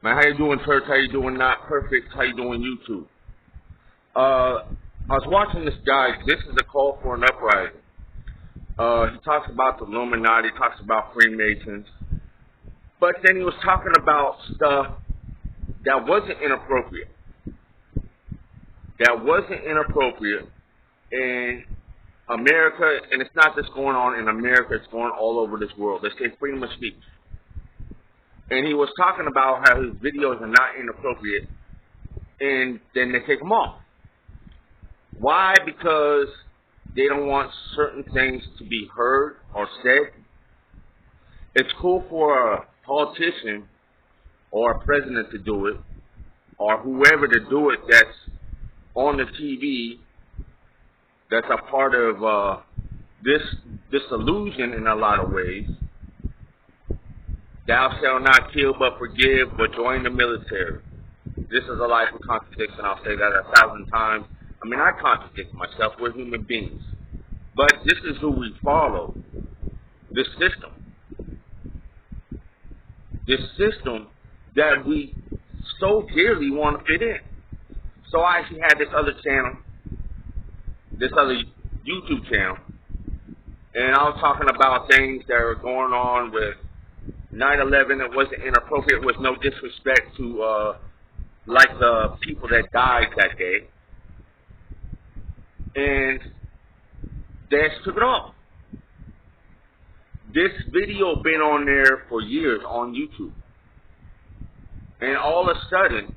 Man, how you doing, church? How you doing, Not Perfect? How you doing, YouTube? I was watching this guy. This is a call for an uprising. He talks about the Illuminati, talks about Freemasons, but then he was talking about stuff that wasn't inappropriate. That wasn't inappropriate in America, and it's not just going on in America, it's going all over this world. They say freedom of speech. And he was talking about how his videos are not inappropriate, and then they take them off. Why? Because they don't want certain things to be heard or said. It's cool for a politician or a president to do it, or whoever to do it that's on the TV, that's a part of this illusion in a lot of ways. Thou shalt not kill but forgive, but join the military. This is a life of contradiction. I'll say that 1,000 times. I mean, I contradict myself. We're human beings. But this is who we follow. This system. This system that we so dearly want to fit in. So I actually had this other channel, this other YouTube channel, and I was talking about things that are going on with 9/11. It wasn't inappropriate. It was no disrespect to like the people that died that day. And they just took it off. This video been on there for years on YouTube. And all of a sudden,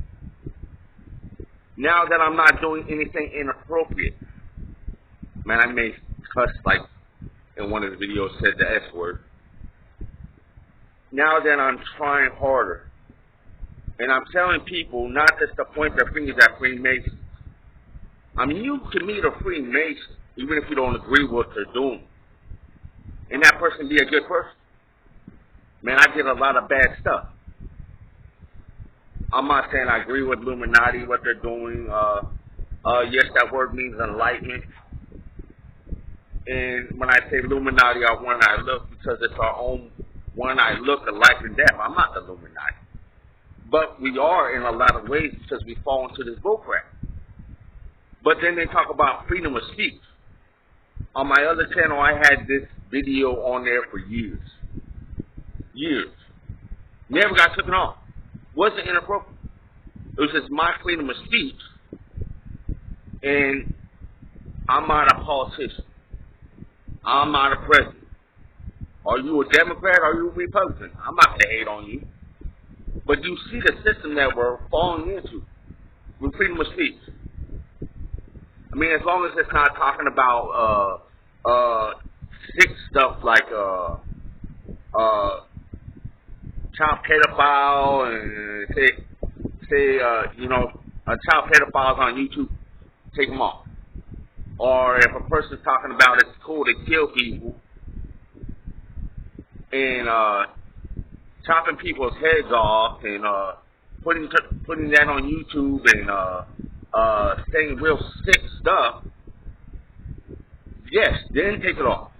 now that I'm not doing anything inappropriate, man, I may cuss like in one of the videos said the S word. Now that I'm trying harder, and I'm telling people not just to point their fingers at Freemasons. I mean, you can meet a Freemason, even if you don't agree with what they're doing, and that person be a good person. Man, I did a lot of bad stuff. I'm not saying I agree with Illuminati, what they're doing. Yes, that word means enlightenment. And when I say Illuminati, I one I look because it's our own one I look at life and death. I'm not the Illuminati. But we are in a lot of ways because we fall into this bullcrap. But then they talk about freedom of speech. On my other channel, I had this video on there for years. Years. Never got taken off. Wasn't inappropriate. It was just my freedom of speech. And I'm not a politician. I'm not a president. Are you a Democrat or are you a Republican? I'm not going to hate on you. But you see the system that we're falling into with freedom of speech. I mean, as long as it's not talking about sick stuff like child pedophile and say child pedophiles on YouTube, take them off. Or if a person's talking about it's cool to kill people and chopping people's heads off and putting that on YouTube and saying real sick stuff, yes, then take it off.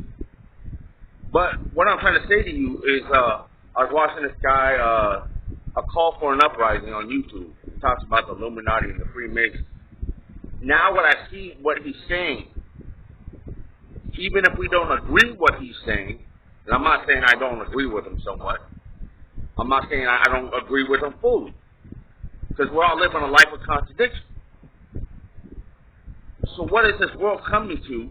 But what I'm trying to say to you is I was watching this guy, a call for an uprising on YouTube. He talks about the Illuminati and the Freemasons. Now what I see what he's saying, even if we don't agree what he's saying, and I'm not saying I don't agree with him somewhat, I'm not saying I don't agree with him fully, because we're all living a life of contradiction. So what is this world coming to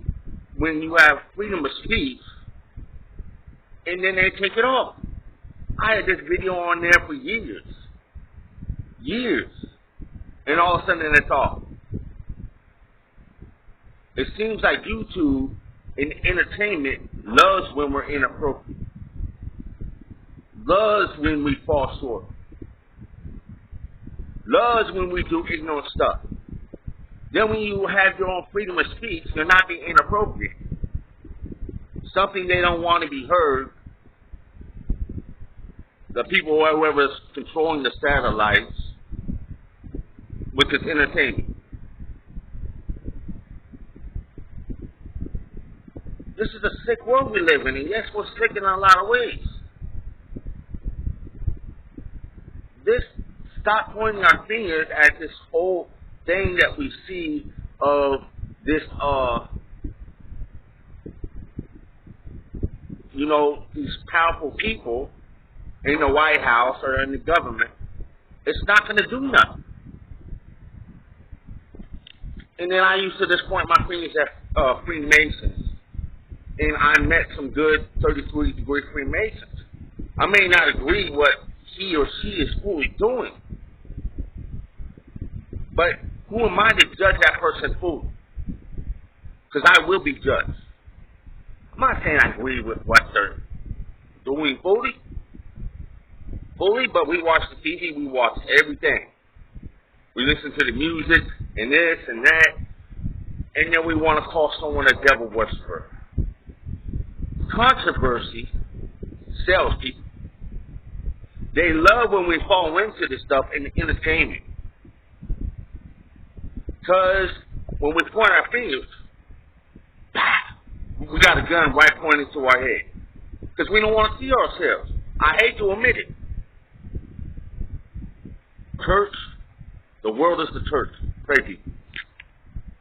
when you have freedom of speech and then they take it off? I had this video on there for years. Years. And all of a sudden it's off. It seems like YouTube and entertainment loves when we're inappropriate. Loves when we fall short. Loves when we do ignorant stuff. Then when you have your own freedom of speech, you're not being inappropriate. Something they don't want to be heard. The people, whoever's controlling the satellites, which is entertainment. This is a sick world we live in, and yes, we're sick in a lot of ways. This stop pointing our fingers at this whole thing that we see of this, you know, these powerful people in the White House or in the government. It's not going to do nothing. And then I used to just point my fingers at Freemasons. And I met some good 33-degree Freemasons. I may not agree what he or she is fully doing, but who am I to judge that person fully? Because I will be judged. I'm not saying I agree with what they're doing fully, but we watch the TV, we watch everything. We listen to the music and this and that, and then we want to call someone a devil worshiper. Controversy sells people. They love when we fall into this stuff in the entertainment. Because when we point our fingers, we got a gun right pointing to our head. Because we don't want to see ourselves. I hate to admit it. Church, the world is the church. Pray people.